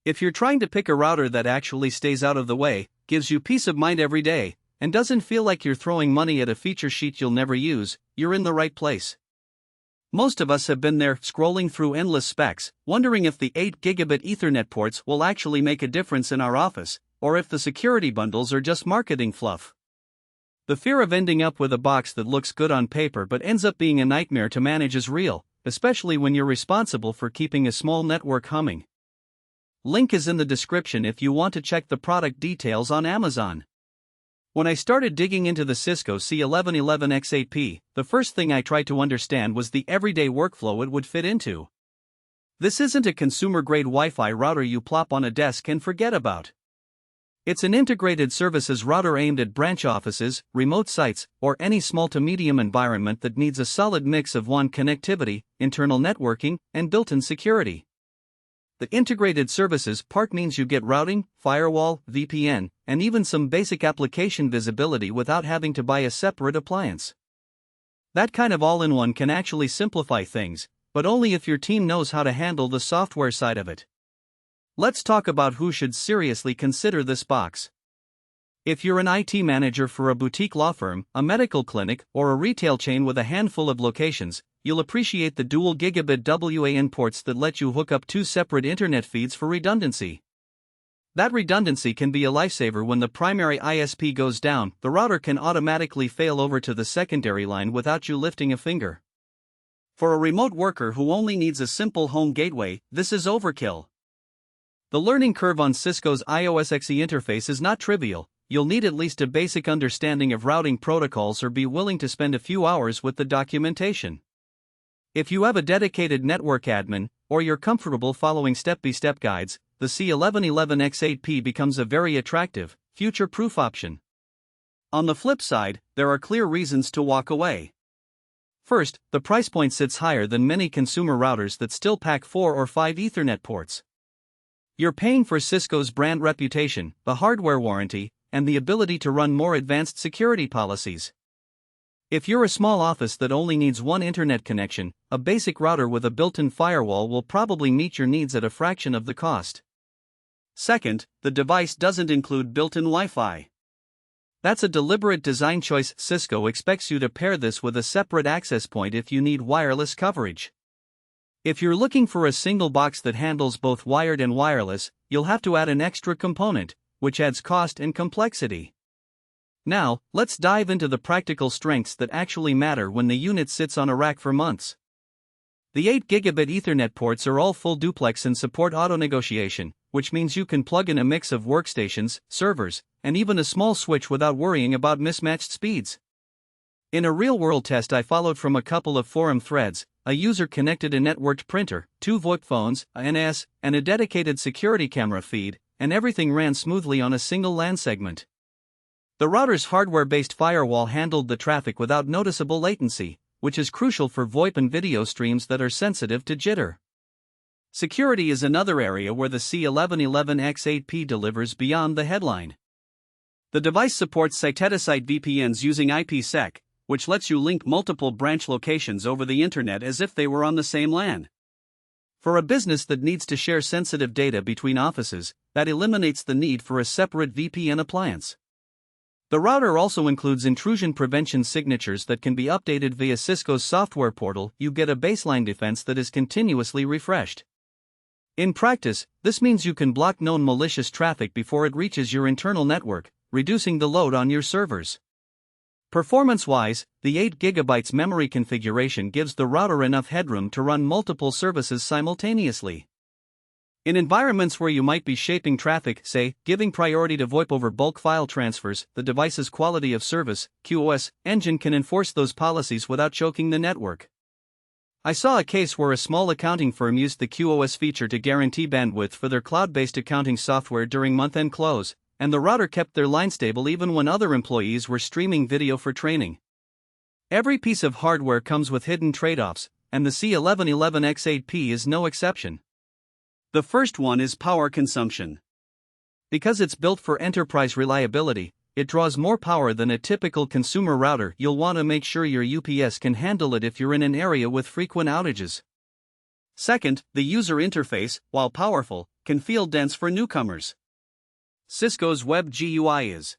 If you're trying to pick a router that actually stays out of the way, gives you peace of mind every day, and doesn't feel like you're throwing money at a feature sheet you'll never use, you're in the right place. Most of us have been there, scrolling through endless specs, wondering if the 8 gigabit Ethernet ports will actually make a difference in our office, or if the security bundles are just marketing fluff. The fear of ending up with a box that looks good on paper but ends up being a nightmare to manage is real, especially when you're responsible for keeping a small network humming. Link is in the description if you want to check the product details on Amazon. When I started digging into the Cisco C1111X 8P, the first thing I tried to understand was the everyday workflow it would fit into. This isn't a consumer-grade Wi-Fi router you plop on a desk and forget about. It's an integrated services router aimed at branch offices, remote sites, or any small to medium environment that needs a solid mix of WAN connectivity, internal networking, and built-in security. The integrated services part means you get routing, firewall, VPN, and even some basic application visibility without having to buy a separate appliance. That kind of all-in-one can actually simplify things, but only if your team knows how to handle the software side of it. Let's talk about who should seriously consider this box. If you're an IT manager for a boutique law firm, a medical clinic, or a retail chain with a handful of locations, you'll appreciate the dual gigabit WAN ports that let you hook up 2 separate internet feeds for redundancy. That redundancy can be a lifesaver when the primary ISP goes down. The router can automatically fail over to the secondary line without you lifting a finger. For a remote worker who only needs a simple home gateway, this is overkill. The learning curve on Cisco's iOS XE interface is not trivial. You'll need at least a basic understanding of routing protocols or be willing to spend a few hours with the documentation. If you have a dedicated network admin, or you're comfortable following step-by-step guides, the C1111X 8P becomes a very attractive, future-proof option. On the flip side, there are clear reasons to walk away. First, the price point sits higher than many consumer routers that still pack 4 or 5 Ethernet ports. You're paying for Cisco's brand reputation, the hardware warranty, and the ability to run more advanced security policies. If you're a small office that only needs one internet connection, a basic router with a built-in firewall will probably meet your needs at a fraction of the cost. Second, the device doesn't include built-in Wi-Fi. That's a deliberate design choice. Cisco expects you to pair this with a separate access point if you need wireless coverage. If you're looking for a single box that handles both wired and wireless, you'll have to add an extra component, which adds cost and complexity. Now, let's dive into the practical strengths that actually matter when the unit sits on a rack for months. The 8 gigabit Ethernet ports are all full duplex and support auto-negotiation, which means you can plug in a mix of workstations, servers, and even a small switch without worrying about mismatched speeds. In a real-world test I followed from a couple of forum threads, a user connected a networked printer, 2 VoIP phones, a NS, and a dedicated security camera feed, and everything ran smoothly on a single LAN segment. The router's hardware-based firewall handled the traffic without noticeable latency, which is crucial for VoIP and video streams that are sensitive to jitter. Security is another area where the C1111X 8P delivers beyond the headline. The device supports site-to-site VPNs using IPsec, which lets you link multiple branch locations over the internet as if they were on the same LAN. For a business that needs to share sensitive data between offices, that eliminates the need for a separate VPN appliance. The router also includes intrusion prevention signatures that can be updated via Cisco's software portal. You get a baseline defense that is continuously refreshed. In practice, this means you can block known malicious traffic before it reaches your internal network, reducing the load on your servers. Performance-wise, the 8 GB memory configuration gives the router enough headroom to run multiple services simultaneously. In environments where you might be shaping traffic, say, giving priority to VoIP over bulk file transfers, the device's quality of service (QoS) engine can enforce those policies without choking the network. I saw a case where a small accounting firm used the QoS feature to guarantee bandwidth for their cloud-based accounting software during month-end close, and the router kept their line stable even when other employees were streaming video for training. Every piece of hardware comes with hidden trade-offs, and the C1111X 8P is no exception. The first one is power consumption. Because it's built for enterprise reliability, it draws more power than a typical consumer router. You'll want to make sure your UPS can handle it if you're in an area with frequent outages. Second, the user interface, while powerful, can feel dense for newcomers. Cisco's Web GUI is